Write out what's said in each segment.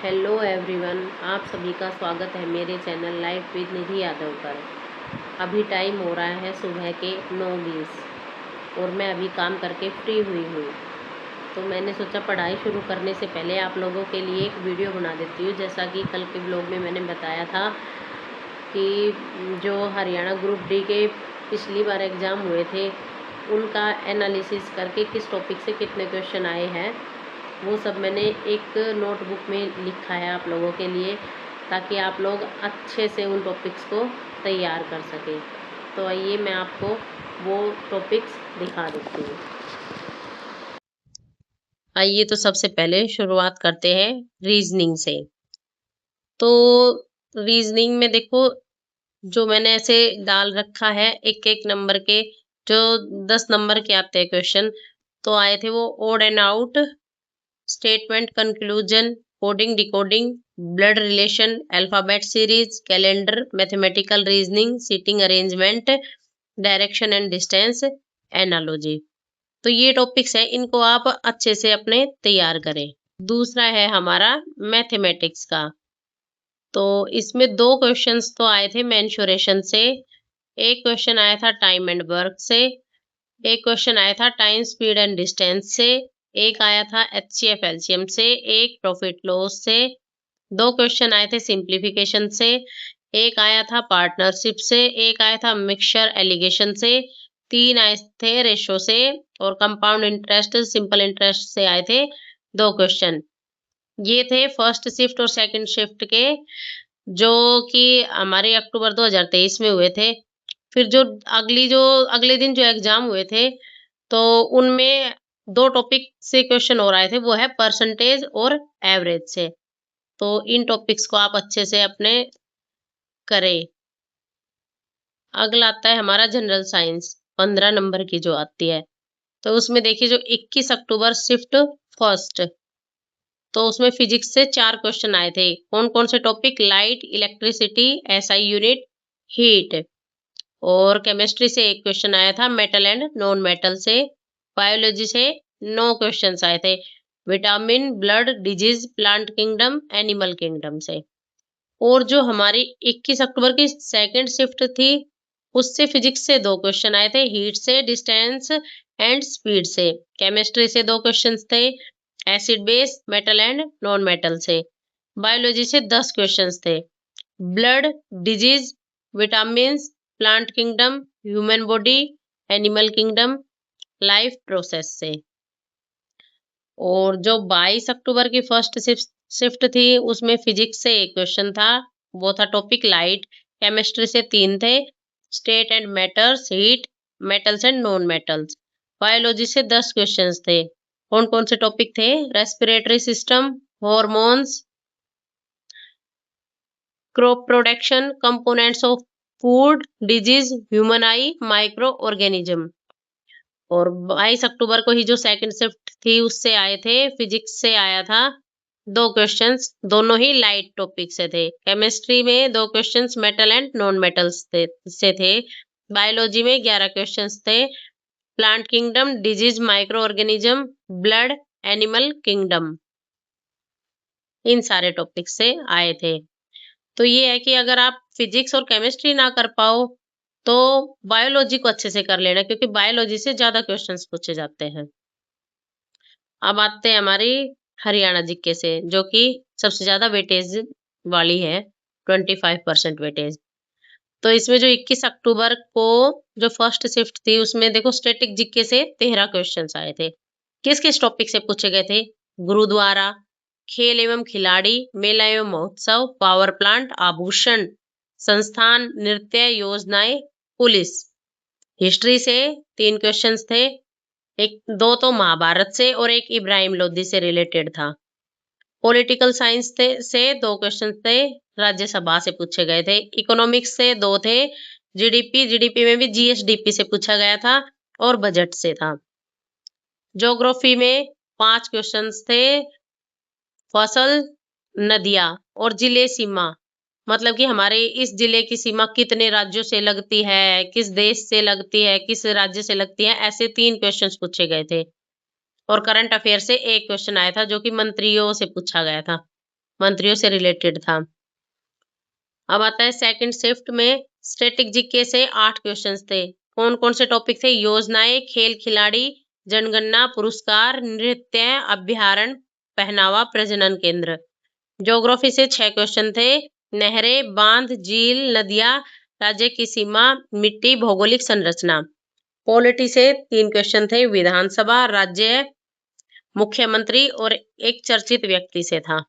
Hello everyone, आप सभी का स्वागत है मेरे चैनल लाइफ विद निधि यादव पर। अभी टाइम हो रहा है सुबह के 9:20 और मैं अभी काम करके फ्री हुई हूँ। तो मैंने सोचा पढ़ाई शुरू करने से पहले आप लोगों के लिए एक वीडियो बना देती हूँ। जैसा कि कल के ब्लॉग में मैंने बताया था कि जो हरियाणा ग्रुप डी के पिछली बार एग्ज़ाम हुए थे उनका एनालिसिस करके किस टॉपिक से कितने क्वेश्चन आए हैं वो सब मैंने एक नोटबुक में लिखा है आप लोगों के लिए, ताकि आप लोग अच्छे से उन टॉपिक्स को तैयार कर सकें। तो आइए मैं आपको वो टॉपिक्स दिखा देती हूँ। आइए तो सबसे पहले शुरुआत करते हैं रीजनिंग से। तो रीजनिंग में देखो, जो मैंने ऐसे डाल रखा है एक एक नंबर के, जो 10 नंबर के आते हैं क्वेश्चन, तो आए थे वो odd and out, statement conclusion, coding decoding, blood relation, alphabet series, calendar, mathematical reasoning, seating arrangement, direction and distance, analogy. तो ये टॉपिक्स है, इनको आप अच्छे से अपने तैयार करें। दूसरा है हमारा मैथमेटिक्स का। तो इसमें 2 क्वेश्चंस तो आए थे मेंसुरेशन से, एक क्वेश्चन आया था टाइम एंड वर्क से, एक क्वेश्चन आया था टाइम स्पीड एंड डिस्टेंस से, एक आया था एचसीएफ एलसीएम से, एक प्रॉफिट लॉस से, 2 क्वेश्चन आए थे सिंप्लीफिकेशन से, एक आया था पार्टनरशिप से, एक आया था मिक्सचर एलिगेशन से, 3 आए थे रेशो से, और कंपाउंड इंटरेस्ट सिंपल इंटरेस्ट से आए थे 2 क्वेश्चन। ये थे फर्स्ट शिफ्ट और सेकंड शिफ्ट के, जो कि हमारे अक्टूबर 2023 में हुए थे। फिर जो अगले दिन जो एग्जाम हुए थे, तो उनमें 2 टॉपिक से क्वेश्चन और आए थे, वो है परसेंटेज और एवरेज से। तो इन टॉपिक्स को आप अच्छे से अपने करें। अगला आता है हमारा जनरल साइंस, 15 नंबर की जो आती है। तो उसमें देखिए, जो 21 अक्टूबर शिफ्ट फर्स्ट, तो उसमें फिजिक्स से 4 क्वेश्चन आए थे। कौन कौन से topic? Light, electricity, SI unit, heat. और केमिस्ट्री से एक क्वेश्चन आया था मेटल एंड नॉन मेटल से। बायोलॉजी से 9 क्वेश्चंस आए थे, vitamin, blood, disease, plant kingdom, animal kingdom से। और जो हमारी 21 अक्टूबर की सेकंड शिफ्ट थी, उससे फिजिक्स से 2 क्वेश्चन आए थे, हीट से, डिस्टेंस एंड स्पीड से। केमिस्ट्री से 2 क्वेश्चंस थे, acid base, metal and non metal से। बायोलॉजी से 10 क्वेश्चंस थे, blood, disease, vitamins, plant kingdom, human body, animal kingdom, life process से। और जो 22 अक्टूबर की फर्स्ट शिफ्ट थी, उसमें फिजिक्स से एक क्वेश्चन था, वो था टॉपिक लाइट। केमिस्ट्री से 3 थे, state and matters, heat, metals and non metals. Biology से 10 क्वेश्चंस थे। कौन कौन से टॉपिक थे? Respiratory system, hormones, crop production, components of food, disease, human I, micro organism. और 22 अक्टूबर को ही जो सेकंड शिफ्ट थी, उससे आए थे, फिजिक्स से आया था 2 क्वेश्चंस, दोनों ही लाइट टॉपिक से थे। केमिस्ट्री में 2 questions metal and non metals से थे। बायोलॉजी में 11 क्वेश्चंस थे, plant kingdom, disease, micro organism, blood, animal kingdom. इन सारे टॉपिक से आए थे। तो ये है कि अगर आप फिजिक्स और केमिस्ट्री ना कर पाओ, तो बायोलॉजी को अच्छे से कर लेना, क्योंकि बायोलॉजी से ज्यादा क्वेश्चंस पूछे जाते हैं। अब आते हैं हमारी हरियाणा जीके से, जो कि सबसे ज्यादा वेटेज वाली है, 25% वेटेज। तो इसमें जो 21 अक्टूबर को जो फर्स्ट शिफ्ट थी, उसमें देखो स्टैटिक जीके से 13 क्वेश्चंस आए थे। किस किस टॉपिक से पूछे गए थे? गुरुद्वारा, खेल एवं खिलाड़ी, मेला एवं महोत्सव, पावर प्लांट, आभूषण, संस्थान, नृत्य, योजनाएं, पुलिस। हिस्ट्री से 3 क्वेश्चंस थे, एक 2 तो महाभारत से और एक इब्राहिम लोदी से रिलेटेड था। पॉलिटिकल साइंस से 2 क्वेश्चन थे, राज्यसभा से पूछे गए थे। इकोनॉमिक्स से 2 थे, जीडीपी में भी जीएसडीपी से पूछा गया था और बजट से था। ज्योग्राफी में 5 क्वेश्चंस थे, फसल, नदियां और जिले सीमा, मतलब कि हमारे इस जिले की सीमा कितने राज्यों से लगती है, किस देश से लगती है, किस राज्य से लगती है, ऐसे 3 क्वेश्चंस पूछे गए थे। और करंट अफेयर से एक क्वेश्चन आया था, जो कि मंत्रियों से पूछा गया था। मंत्रियों से रिलेटेड था। अब आता है सेकंड शिफ्ट में स्टैटिक जीके से 8 क्वेश्चंस थे। कौन कौन से टॉपिक थे? योजनाएं, खेल खिलाड़ी, जनगणना, पुरस्कार, नृत्य, अभ्यारण्य, पहनावा, प्रजनन केंद्र। ज्योग्राफी से 6 क्वेश्चन थे। नहरें, बांध, झील, नदियां, राज्य की सीमा, मिट्टी, भौगोलिक संरचना। पॉलिटी से 3 क्वेश्चन थे। विधानसभा, राज्य, मुख्यमंत्री और एक चर्चित व्यक्ति से था।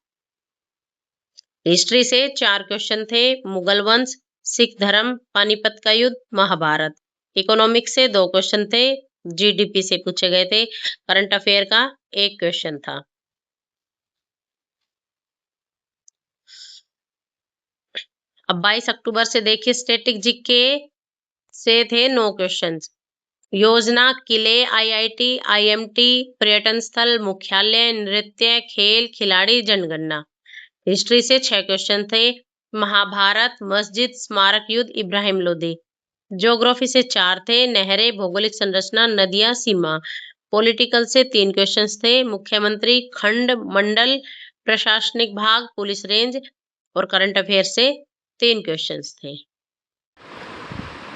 हिस्ट्री से 4 क्वेश्चन थे। मुगल वंश, सिख धर्म, पानीपत का युद्ध, महाभारत। इकोनॉमिक्स से 2 क्वेश्चन थे। जीडीपी से पूछे गए थे। करंट अफेयर का 1 क्वेश्चन था। अब 22 अक्टूबर से देखिए स्टैटिक जीके से थे 9 क्वेश्चंस। योजना, किले, आईआईटी, आईएमटी, पर्यटन स्थल, मुख्यालय, नृत्य, खेल खिलाड़ी, जनगणना। हिस्ट्री से 6 क्वेश्चन थे। महाभारत, मस्जिद, स्मारक युद्ध, इब्राहिम लोदी। ज्योग्राफी से 4 थे। नहरें, भौगोलिक संरचना, नदियां, सीमा। पॉलिटिकल से 3 क्वेश्चंस थे। मुख्यमंत्री, खंड, मंडल, प्रशासनिक भाग, पुलिस रेंज और करंट अफेयर से 3 क्वेश्चंस थे।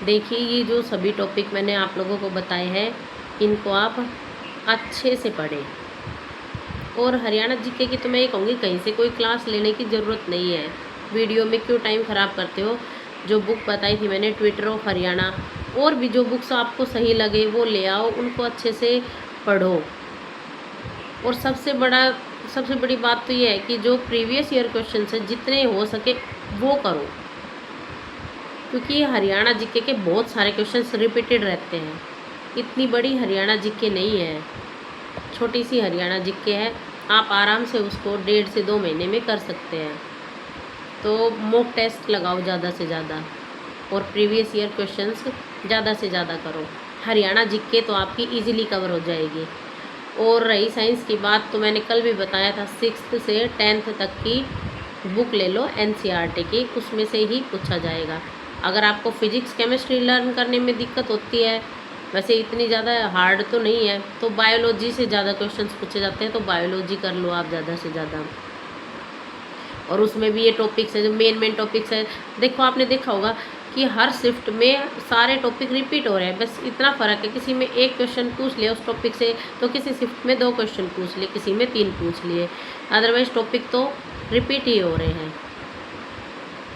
देखिए ये जो सभी टॉपिक मैंने आप लोगों को बताए हैं, इनको आप अच्छे से पढ़ें। और हरियाणा जीके की तो मैं ये कहूँगी कहीं से कोई क्लास लेने की ज़रूरत नहीं है। वीडियो में क्यों टाइम ख़राब करते हो? जो बुक बताई थी मैंने ट्विटर ऑफ हरियाणा, और भी जो बुक्स आपको सही लगे वो ले आओ, उनको अच्छे से पढ़ो। और सबसे बड़ी बात तो ये है कि जो प्रीवियस ईयर क्वेश्चन है जितने हो सके वो करो, क्योंकि हरियाणा जीके के बहुत सारे क्वेश्चंस रिपीटेड रहते हैं। इतनी बड़ी हरियाणा जीके नहीं है, छोटी सी हरियाणा जीके है। आप आराम से उसको 1.5 से 2 महीने में कर सकते हैं। तो मॉक टेस्ट लगाओ ज़्यादा से ज़्यादा, और प्रीवियस ईयर क्वेश्चंस ज़्यादा से ज़्यादा करो। हरियाणा जीके तो आपकी इजीली कवर हो जाएगी। और रही साइंस की बात, तो मैंने कल भी बताया था 6th से 10th तक की बुक ले लो एनसीईआरटी की, उसमें से ही पूछा जाएगा। अगर आपको फिजिक्स केमिस्ट्री लर्न करने में दिक्कत होती है, वैसे इतनी ज़्यादा हार्ड तो नहीं है, तो बायोलॉजी से ज़्यादा क्वेश्चंस पूछे जाते हैं, तो बायोलॉजी कर लो आप ज़्यादा से ज़्यादा। और उसमें भी ये टॉपिक्स है जो मेन टॉपिक्स है। देखो आपने देखा होगा कि हर शिफ्ट में सारे टॉपिक रिपीट हो रहे हैं, बस इतना फ़र्क है किसी में 1 क्वेश्चन पूछ लिया उस टॉपिक से, तो किसी शिफ्ट में 2 क्वेश्चन पूछ लिए, किसी में 3 पूछ लिए। अदरवाइज टॉपिक तो रिपीट ही हो रहे हैं।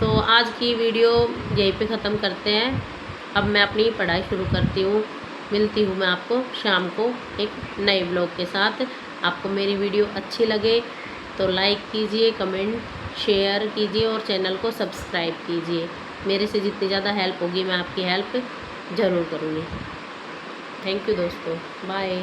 तो आज की वीडियो यहीं पे ख़त्म करते हैं। अब मैं अपनी पढ़ाई शुरू करती हूँ। मिलती हूँ मैं आपको शाम को एक नए ब्लॉग के साथ। आपको मेरी वीडियो अच्छी लगे तो लाइक कीजिए, कमेंट शेयर कीजिए और चैनल को सब्सक्राइब कीजिए। मेरे से जितनी ज़्यादा हेल्प होगी मैं आपकी हेल्प ज़रूर करूँगी। थैंक यू दोस्तों, बाय।